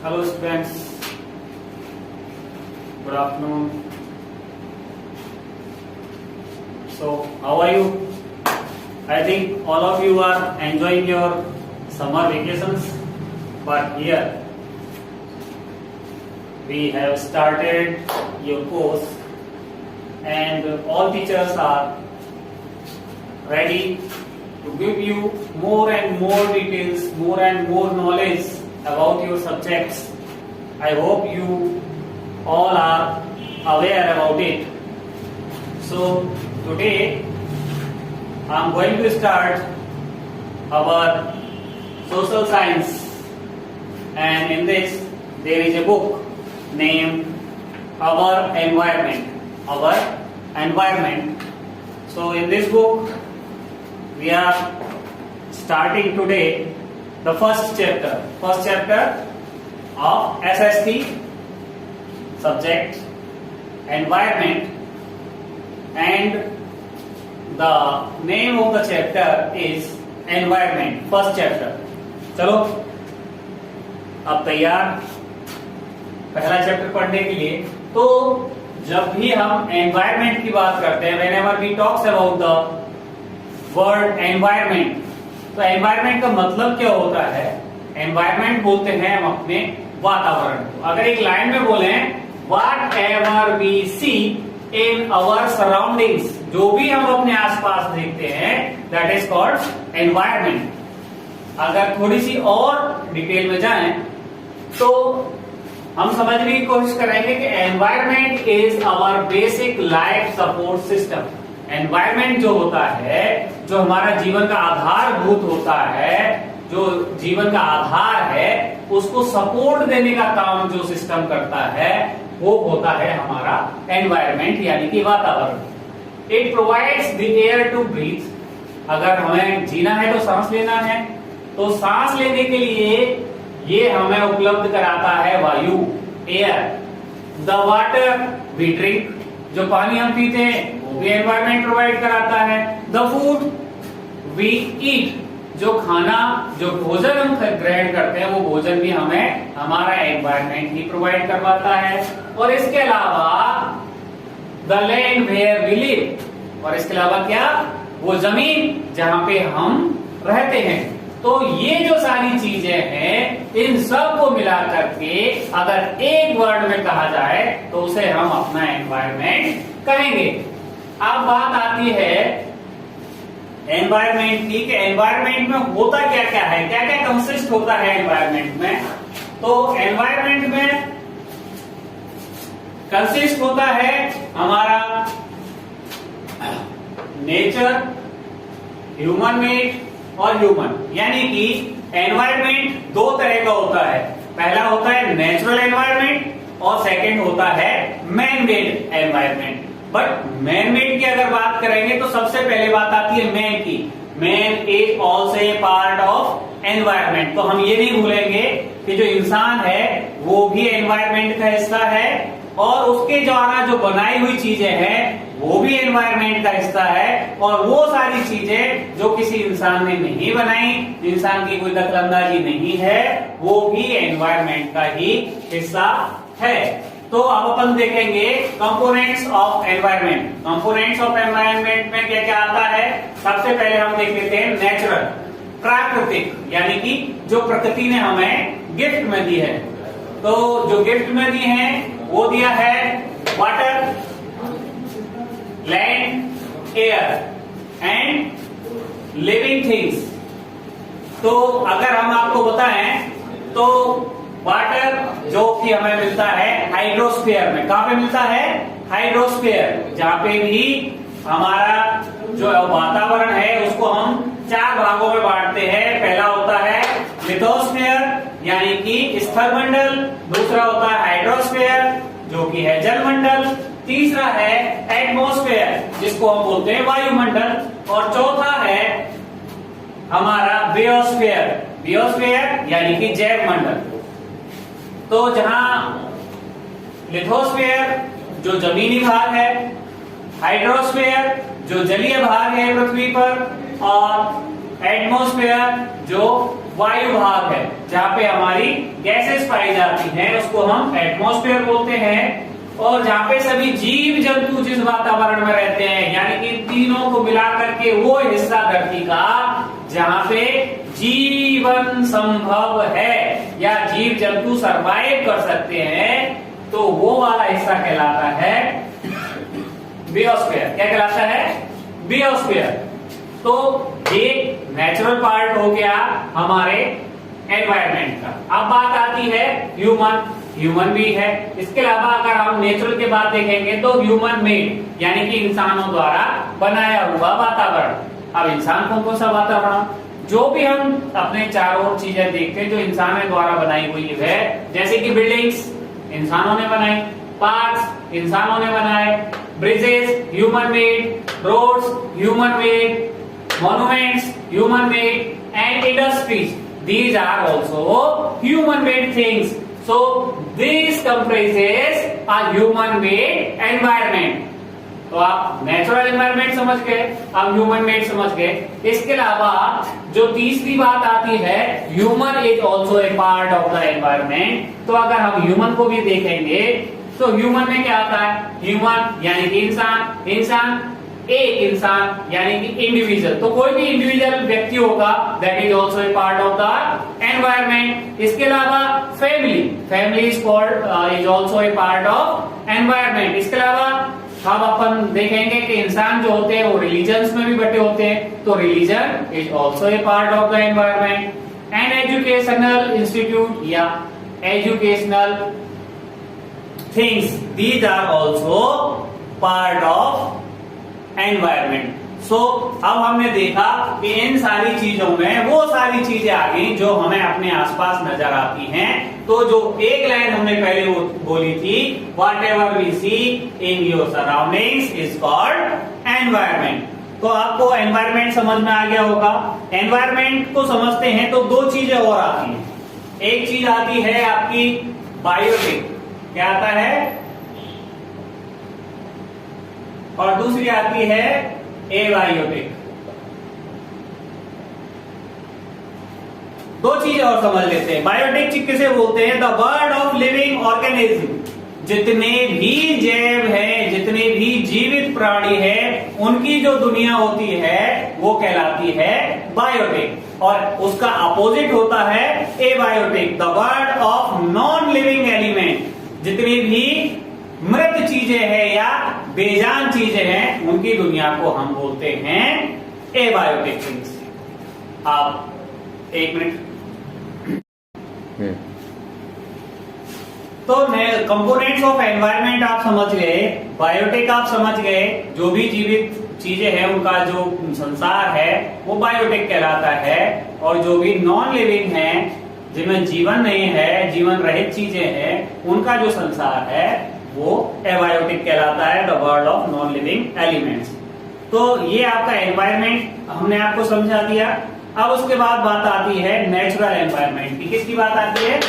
Hello students, good afternoon. So how are you? I think all of you are enjoying your summer vacations, but here we have started your course and all teachers are ready to give you more and more details, more and more knowledge about your subjects. I hope you all are aware about it. So today I am going to start our social science, and in this there is a book named Our Environment. Our Environment. So in this book we are starting today the first chapter of SST subject environment, and the name of the chapter is environment, first chapter. चलो अब तैयार पहला chapter पढ़ने के लिए। तो जब भी हम एनवायरमेंट की बात करते हैं, whenever we talks about the word environment, तो एनवायरमेंट का मतलब क्या होता है? एनवायरमेंट बोलते हैं हम अपने वातावरण को। अगर एक लाइन में बोले whatever we see in our surroundings, जो भी हम अपने आसपास देखते हैं, that is called environment. अगर थोड़ी सी और डिटेल में जाएं तो हम समझने की कोशिश करेंगे कि environment is our basic life support system. Environment जो होता है, जो हमारा जीवन का आधारभूत होता है, जो जीवन का आधार है, उसको सपोर्ट देने का काम जो सिस्टम करता है वो होता है हमारा एनवायरमेंट, यानी कि वातावरण। It provides the air to breathe. अगर हमें जीना है तो सांस लेना है, तो सांस लेने के लिए ये हमें उपलब्ध कराता है वायु, air. The water we drink, जो पानी हम पीते हैं वो भी एनवायरमेंट प्रोवाइड कराता है। द फूड वी ईट, जो खाना, जो भोजन हम ग्रहण करते हैं वो भोजन भी हमें हमारा एनवायरमेंट ही प्रोवाइड करवाता है। और इसके अलावा the land where we live, और इसके अलावा क्या, वो जमीन जहां पे हम रहते हैं। तो ये जो सारी चीजें हैं, इन सब को मिला करके अगर एक वर्ड में कहा जाए तो उसे हम अपना एनवायरमेंट कहेंगे। अब बात आती है एनवायरमेंट की, कि एनवायरमेंट में होता क्या क्या है, क्या क्या कंसिस्ट होता है एनवायरमेंट में। तो एनवायरमेंट में कंसिस्ट होता है हमारा नेचर, ह्यूमन मेड और ह्यूमन, यानी कि एनवायरमेंट दो तरह का होता है। पहला होता है नेचुरल एनवायरमेंट और सेकंड होता है man made environment. But man made की अगर बात करेंगे तो सबसे पहले बात आती है मैन की। Man is also a part of environment. तो हम ये नहीं भूलेंगे कि जो इंसान है वो भी एनवायरमेंट का हिस्सा है, और उसके द्वारा जो बनाई हुई चीजें हैं वो भी एनवायरमेंट का हिस्सा है। और वो सारी चीजें जो किसी इंसान ने नहीं बनाई, इंसान की कोई दखलंदाजी नहीं है, वो भी एनवायरमेंट का ही हिस्सा है। तो अब अपन देखेंगे components of environment. Components of environment में क्या क्या आता है? सबसे पहले हम देख लेते हैं नेचुरल, प्राकृतिक, यानी कि जो प्रकृति ने हमें गिफ्ट में दी है। तो जो गिफ्ट में दी है वो दिया है water, land, air and living things. तो अगर हम आपको बताएं तो वाटर जो कि हमें मिलता है हाइड्रोस्फीयर में। कहां पे मिलता है? हाइड्रोस्फीयर, जहां पे भी हमारा जो वातावरण है उसको हम चार भागों में बांटते हैं। पहला होता है लिथोस्फीयर, यानी कि स्थलमंडल। दूसरा होता है हाइड्रोस्फीयर, जो कि है जलमंडल। तीसरा है एटमॉस्फेयर, जिसको हम बोलते हैं वायुमंडल। और चौथा है हमारा बियोस्फीयर, बियोस्फीयर यानी कि जैव मंडल। तो जहां लिथोस्फीयर जो जमीनी भाग है, हाइड्रोस्फीयर जो जलीय भाग है पृथ्वी पर, और एटमॉस्फेयर जो वायु भाग है, जहाँ पे हमारी गैसेस पाई जाती हैं, उसको हम एटमॉस्फेयर बोलते हैं। और जहाँ पे सभी जीव जंतु जिस वातावरण में रहते हैं, यानी कि तीनों को मिलाकर के वो हिस्सा धरती का जहाँ पे जीवन संभव है या जीव जंतु सरवाइव कर सकते हैं, तो वो वाला हिस्सा कहलाता है बायोस्फीयर। क्या कहलाता है? बायोस्फीयर। तो ये नेचुरल पार्ट हो गया हमारे एनवायरनमेंट का। अब बात आती है ह्यूमन भी है। इसके अलावा अगर हम नेचुरल की बात देखेंगे तो ह्यूमन मेड, यानी कि इंसानों द्वारा बनाया हुआ वातावरण। अब इंसान कौन सा वातावरण? जो भी हम अपने चारों ओर चीजें देखते हैं जो इंसानों द्वारा बनाई हुई है, जैसे कि बिल्डिंग्स इंसानों ने बनाई, पार्क्स इंसानों ने बनाए, bridges human made, roads human made, monuments human made, and industries, these are also human made things. So this comprises a human made environment. तो आप नेचुरल एनवायरनमेंट समझ गए, अब ह्यूमन मेड समझ गए। इसके अलावा जो तीसरी बात आती है, human is also a part of the environment. तो अगर हम ह्यूमन को भी देखेंगे तो ह्यूमन में क्या आता है? ह्यूमन यानी कि इंसान एक इंसान यानी कि इंडिविजुअल। तो कोई भी इंडिविजुअल व्यक्ति होगा, that is also a part of the environment. इसके अलावा family is called is also a part of environment. इसके अलावा हम अपन देखेंगे कि इंसान जो होते हैं वो रिलीजन्स में भी बटे होते हैं, तो religion is also a part of the environment. And educational institute या educational things, these are also part of environment. So अब हमने देखा कि इन सारी चीजों में वो सारी चीजें आ गई जो हमें अपने आसपास नजर आती हैं। तो जो एक लाइन हमने पहले वो बोली थी, whatever we see in your surroundings is called environment. तो आपको एनवायरनमेंट समझ में आ गया होगा। एनवायरनमेंट को समझते हैं तो दो चीजें और आती हैं। एक चीज आती है आपकी बायोटिक, क्या आता है, और दूसरी आती है एबायोटिक। दो चीजें और समझ लेते हैं। बायोटिक किसे बोलते हैं? The world of living organism. जितने भी जैव है, जितने भी जीवित प्राणी है, उनकी जो दुनिया होती है वो कहलाती है बायोटिक। और उसका अपोजिट होता है abiotic, the world of non living element. जितनी भी मृत चीजें हैं या बेजान चीजें हैं, उनकी दुनिया को हम बोलते हैं एबायोटिक थिंग्स। आप एक मिनट। तो कंपोनेंट्स ऑफ एनवायरनमेंट आप समझ गए, बायोटिक आप समझ गए, जो भी जीवित चीजें हैं उनका जो संसार है वो बायोटिक कहलाता है। और जो भी नॉन लिविंग है, जिनमें जीवन नहीं है, जीवन रहित चीजें हैं, उनका जो संसार है वो एबायोटिक कहलाता है, the world of non living elements. तो ये आपका एनवायरनमेंट हमने आपको समझा दिया। अब उसके बाद बात आती है नेचुरल एनवायरनमेंट की। किसकी बात आती है?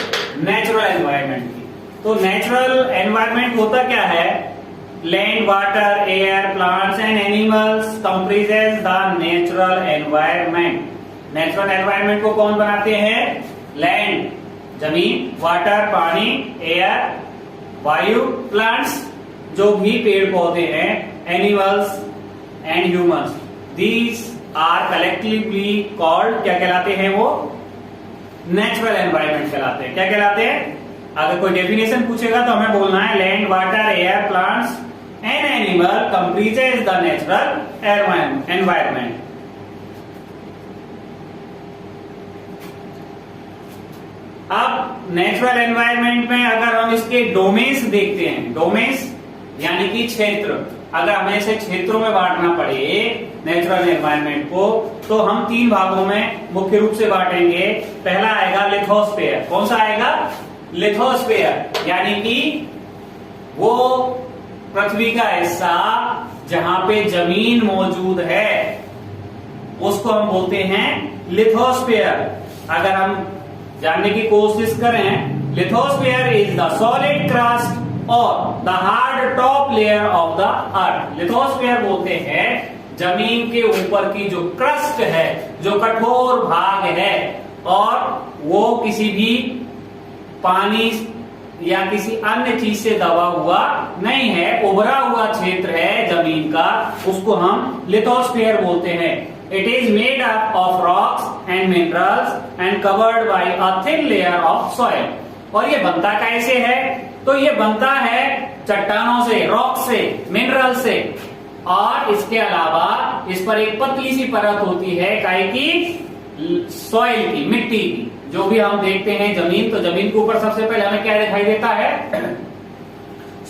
नेचुरल एनवायरनमेंट की। तो नेचुरल एनवायरनमेंट होता क्या है? Land, water, air, plants and animals comprises the natural environment. Natural environment को कौन बनाते हैं? लैंड जमीन, वाटर पानी, एयर वायु, प्लांट्स जो भी पेड़ पौधे हैं, animals and humans, these are collectively called, क्या कहलाते हैं वो? नेचुरल एनवायरनमेंट कहलाते हैं। क्या कहलाते हैं? अगर कोई डेफिनेशन पूछेगा तो हमें बोलना है land, water, air, plants and animal comprises the natural environment. अब नेचुरल एनवायरनमेंट में अगर हम इसके डोमेन्स देखते हैं, डोमेन्स यानी कि क्षेत्र, अगर हमें इसे क्षेत्रों में बांटना पड़े नेचुरल एनवायरनमेंट को, तो हम तीन भागों में मुख्य रूप से बांटेंगे। पहला आएगा लिथोस्फीयर। कौन सा आएगा? लिथोस्फीयर, यानी कि वो पृथ्वी का हिस्सा जहां पे जमीन मौजूद है उसको हम बोलते हैं लिथोस्फीयर। अगर हम जानने की कोशिश करें, lithosphere is the solid crust और the hard top layer of the earth. Lithosphere बोलते हैं जमीन के ऊपर की जो क्रस्ट है, जो कठोर भाग है, और वो किसी भी पानी या किसी अन्य चीज से दबा हुआ नहीं है, उभरा हुआ क्षेत्र है जमीन का, उसको हम लिथोस्फीयर बोलते हैं। It is made up of rocks and minerals and covered by a thin layer of soil. और ये बनता कैसे है? तो ये बनता है चट्टानों से, रॉक से, मिनरल से, और इसके अलावा इस पर एक पतली सी परत होती है काहे की? सॉइल की, मिट्टी की। जो भी हम देखते हैं जमीन, तो जमीन के ऊपर सबसे पहले हमें क्या दिखाई देता है?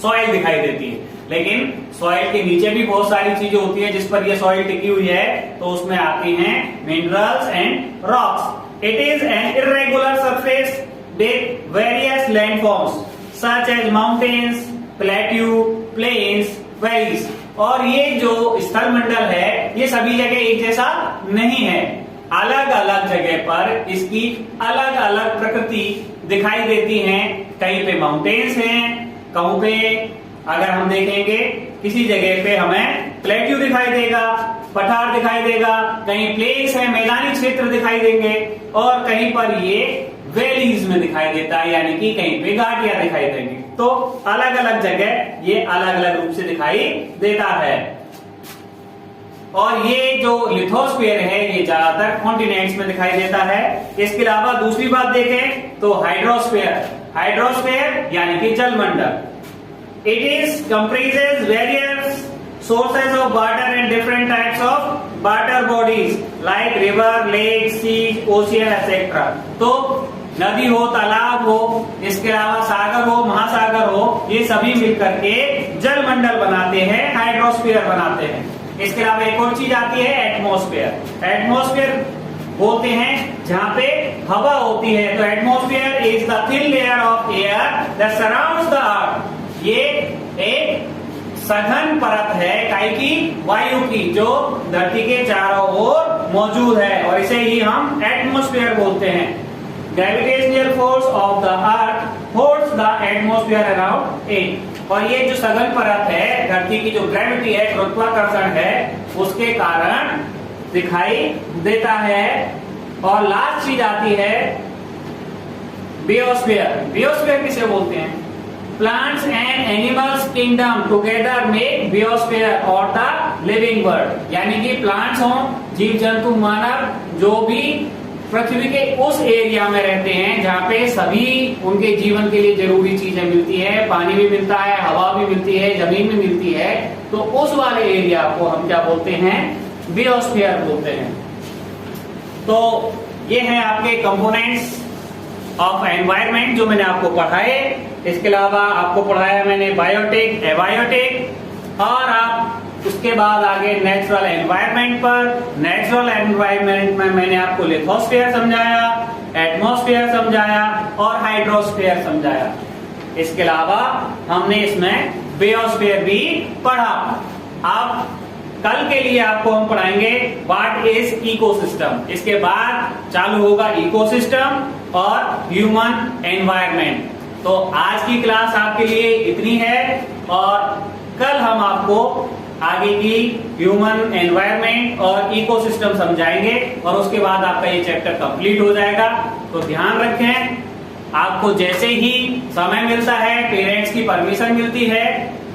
सॉइल दिखाई देती है। लेकिन सॉइल के नीचे भी बहुत सारी चीजें होती है जिस पर ये सॉइल टिकी हुई है, तो उसमें आती हैं minerals and rocks. It is an irregular surface with various landforms such as mountains, plateau, plains, valleys. और ये जो स्थलमंडल है ये सभी जगह एक जैसा नहीं है, अलग अलग जगह पर इसकी अलग अलग प्रकृति दिखाई देती है। कहीं पे माउंटेन्स हैं, कहीं पे अगर हम देखेंगे किसी जगह पे हमें प्लेट्यू दिखाई देगा, पठार दिखाई देगा, कहीं प्लेन्स है, मैदानी क्षेत्र दिखाई देंगे, और कहीं पर ये वैलीज में दिखाई देता है, यानी कि कहीं पे घाटियां दिखाई देंगी। तो अलग अलग जगह ये अलग अलग रूप से दिखाई देता है। और ये जो लिथोस्फीयर है ये ज्यादातर कॉन्टिनेंट्स में दिखाई देता है। इसके अलावा दूसरी बात देखें तो हाइड्रोस्फीयर, हाइड्रोस्फीयर यानी कि जलमंडल। It is comprises various sources of water and different types of water bodies like river, lake, sea, ocean, etc. तो नदी हो, तालाब हो, इसके अलावा सागर हो, महासागर हो, ये सभी मिलकर के जलमंडल बनाते हैं, हाइड्रोस्फीयर बनाते हैं। इसके अलावा एक और चीज आती है एटमॉस्फेयर। एटमॉस्फेयर बोलते हैं जहां पे हवा होती है, तो atmosphere is the thin layer of air that surrounds the earth. ये एक सघन परत है काहे की? वायु की, जो धरती के चारों ओर मौजूद है, और इसे ही हम एटमॉस्फेयर बोलते हैं। Gravitational force of the earth holds the atmosphere around it. और ये जो सघन परत है, धरती की जो ग्रेविटी है, गुरुत्वाकर्षण है, उसके कारण दिखाई देता है। और लास्ट चीज आती है बियोस्फीयर। बियोस्फीयर किसे बोलते हैं? Plants and animals kingdom together make biosphere or the living world। यानी कि प्लांट्स हों, जीव जंतु, मानव, जो भी पृथ्वी के उस एरिया में रहते हैं जहाँ पे सभी उनके जीवन के लिए जरूरी चीजें मिलती है, पानी भी मिलता है, हवा भी मिलती है, जमीन भी मिलती है, तो उस वाले एरिया को हम क्या बोलते हैं? बियोस्फीयर बोलते हैं। तो ये हैं आपके कंपोनेंट्स ऑफ एनवायरमेंट जो मैंने आपको पढ़ाए। इसके अलावा आपको पढ़ाया मैंने बायोटिक, एबायोटिक, और आप उसके बाद आगे नेचुरल एनवायरमेंट पर। नेचुरल एनवायरमेंट में मैंने आपको लिथोस्फीयर समझाया, एटमॉस्फेयर समझाया और हाइड्रोस्फीयर समझाया। इसके अलावा हमने इसमें बियोस्फीयर भी पढ़ा। अब कल के लिए आपको हम पढ़ाएंगे व्हाट इज इकोसिस्टम। इसके बाद चालू होगा इकोसिस्टम और ह्यूमन एनवायरनमेंट। तो आज की क्लास आपके लिए इतनी है, और कल हम आपको आगे की ह्यूमन एनवायरनमेंट और इकोसिस्टम समझाएंगे, और उसके बाद आपका ये चैप्टर कंप्लीट हो जाएगा। तो ध्यान रखें, आपको जैसे ही समय मिलता है, पेरेंट्स की परमिशन मिलती है,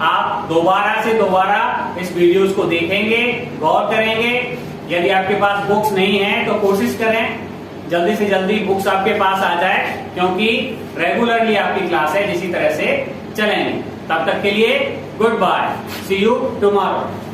आप दोबारा से दोबारा इस वीडियोस को देखेंगे, गौर करेंगे। यदि आपके पास बुक्स नहीं है तो कोशिश करें जल्दी से जल्दी बुक्स आपके पास आ जाए, क्योंकि रेगुलरली आपकी क्लास है जिसी तरह से चलेंगे। तब तक के लिए good bye, see you tomorrow.